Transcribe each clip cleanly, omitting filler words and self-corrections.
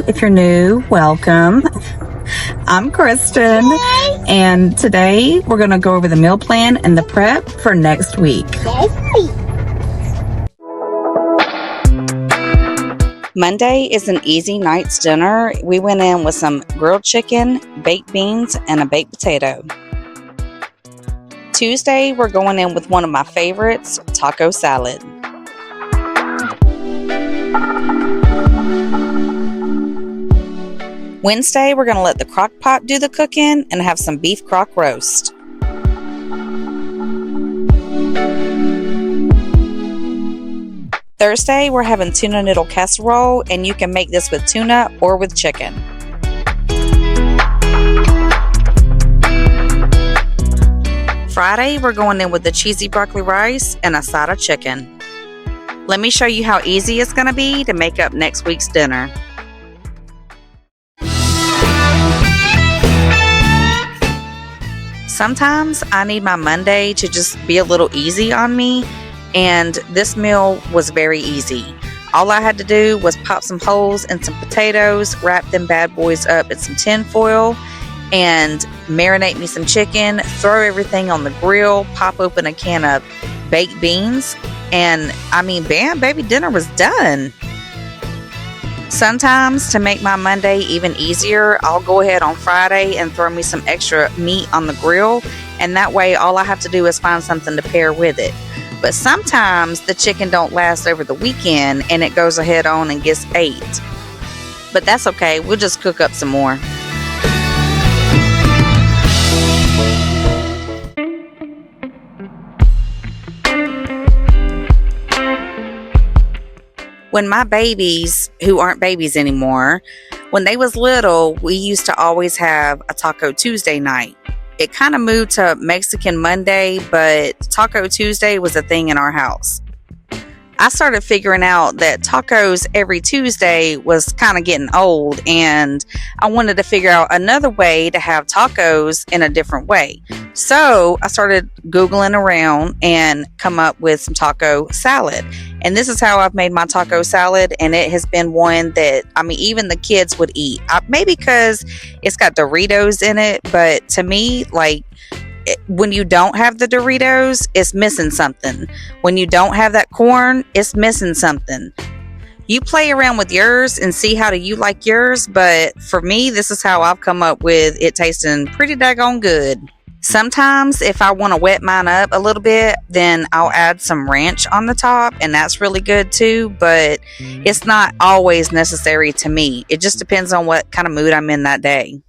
If you're new, welcome. I'm Kristen, and today we're going to go over the meal plan and the prep for next week. Monday is an easy night's dinner. We went in with some grilled chicken, baked beans, and a baked potato. Tuesday, we're going in with one of my favorites, taco salad. Wednesday, we're going to let the Crock-pot do the cooking and have some beef crock roast. Thursday, we're having tuna noodle casserole, and you can make this with tuna or with chicken. Friday, we're going in with the cheesy broccoli rice and a side of chicken. Let me show you how easy it's going to be to make up next week's dinner. Sometimes I need my Monday to just be a little easy on me, and this meal was very easy. All I had to do was pop some holes in some potatoes, wrap them bad boys up in some tin foil, and marinate me some chicken, throw everything on the grill, pop open a can of baked beans, and bam, baby, dinner was done. Sometimes, to make my Monday even easier, I'll go ahead on Friday and throw me some extra meat on the grill, and that way all I have to do is find something to pair with it. But sometimes the chicken don't last over the weekend and it goes ahead on and gets ate. But that's okay, we'll just cook up some more. When my babies, who aren't babies anymore, when they was little, we used to always have a Taco Tuesday night. It kind of moved to Mexican Monday, but Taco Tuesday was a thing in our house. I started figuring out that tacos every Tuesday was kind of getting old, and I wanted to figure out another way to have tacos in a different way. So I started Googling around and come up with some taco salad. And this is how I've made my taco salad, and it has been one that, even the kids would eat. Maybe because it's got Doritos in it, but to me, when you don't have the Doritos, it's missing something. When you don't have that corn, it's missing something. You play around with yours and see how do you like yours, but for me, this is how I've come up with it tasting pretty daggone good. Sometimes if I want to wet mine up a little bit, then I'll add some ranch on the top, and that's really good too, but it's not always necessary to me. It just depends on what kind of mood I'm in that day.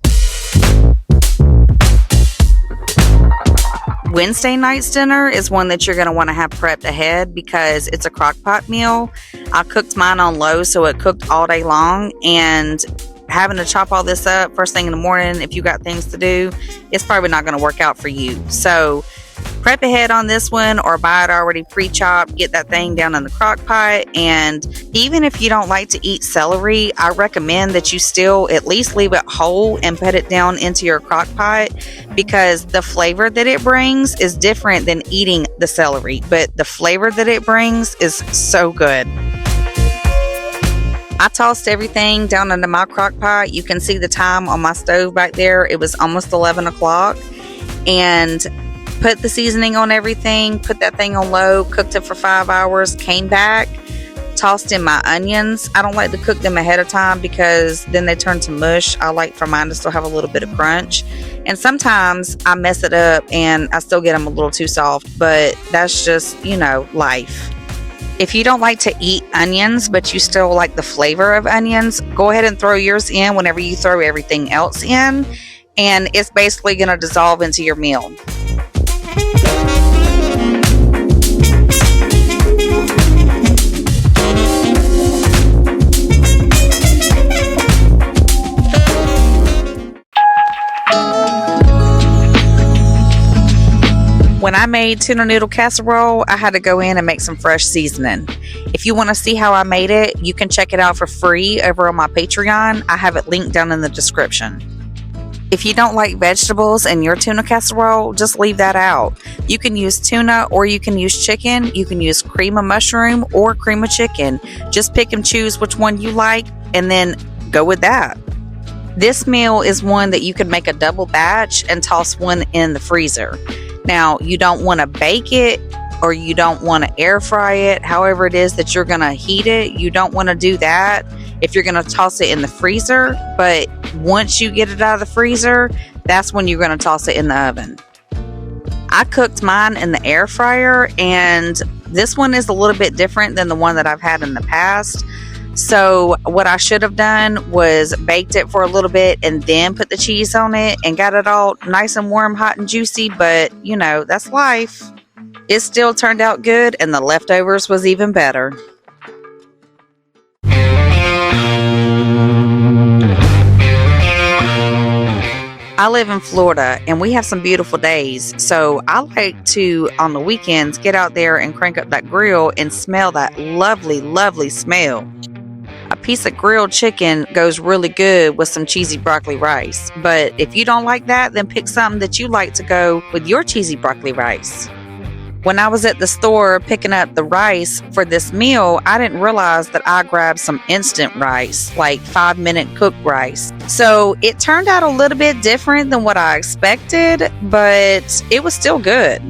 Wednesday night's dinner is one that you're going to want to have prepped ahead because it's a crock-pot meal. I cooked mine on low, so it cooked all day long, and having to chop all this up first thing in the morning, if you got things to do, it's probably not going to work out for you. So prep ahead on this one, or buy it already pre-chopped, get that thing down in the crock pot. And even if you don't like to eat celery, I recommend that you still at least leave it whole and put it down into your crock pot, because the flavor that it brings is different than eating the celery, but the flavor that it brings is so good. I tossed everything down into my crock pot. You can see the time on my stove back there. It was almost 11 o'clock, and put the seasoning on everything, put that thing on low, cooked it for 5 hours, came back, tossed in my onions. I don't like to cook them ahead of time because then they turn to mush. I like for mine to still have a little bit of crunch. And sometimes I mess it up and I still get them a little too soft, but that's just, life. If you don't like to eat onions, but you still like the flavor of onions, go ahead and throw yours in whenever you throw everything else in, and it's basically going to dissolve into your meal. When I made tuna noodle casserole, I had to go in and make some fresh seasoning. If you want to see how I made it, you can check it out for free over on my Patreon. I have it linked down in the description. If you don't like vegetables in your tuna casserole, just leave that out. You can use tuna or you can use chicken. You can use cream of mushroom or cream of chicken. Just pick and choose which one you like, and then go with that. This meal is one that you could make a double batch and toss one in the freezer. Now, you don't want to bake it or you don't want to air fry it. However it is that you're going to heat it, you don't want to do that if you're going to toss it in the freezer. But once you get it out of the freezer, that's when you're going to toss it in the oven. I cooked mine in the air fryer, and this one is a little bit different than the one that I've had in the past. So what I should have done was baked it for a little bit and then put the cheese on it and got it all nice and warm, hot and juicy. But, you know, that's life. It still turned out good, and the leftovers was even better. I live in Florida and we have some beautiful days, so I like to, on the weekends, get out there and crank up that grill and smell that lovely, lovely smell. A piece of grilled chicken goes really good with some cheesy broccoli rice, but if you don't like that, then pick something that you like to go with your cheesy broccoli rice. When I was at the store picking up the rice for this meal, I didn't realize that I grabbed some instant rice, like 5-minute cooked rice. So it turned out a little bit different than what I expected, but it was still good.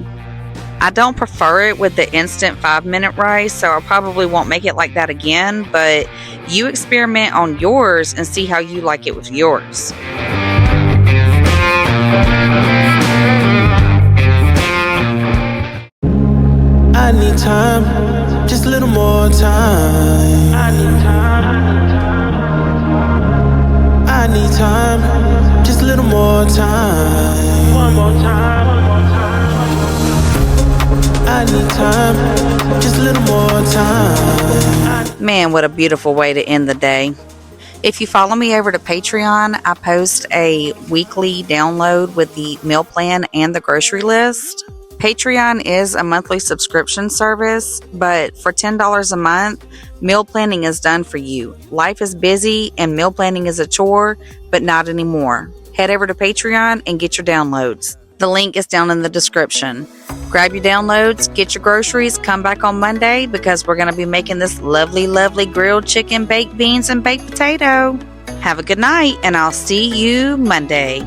I don't prefer it with the instant 5-minute rice, so I probably won't make it like that again, but you experiment on yours and see how you like it with yours. I need time, just a little more time. I need time, just a little more time. One more time. I need time, just a little more time. Man, what a beautiful way to end the day. If you follow me over to Patreon, I post a weekly download with the meal plan and the grocery list. Patreon is a monthly subscription service, but for $10 a month, meal planning is done for you. Life is busy and meal planning is a chore, but not anymore. Head over to Patreon and get your downloads. The link is down in the description. Grab your downloads, get your groceries, come back on Monday because we're going to be making this lovely, lovely grilled chicken, baked beans, and baked potato. Have a good night, and I'll see you Monday.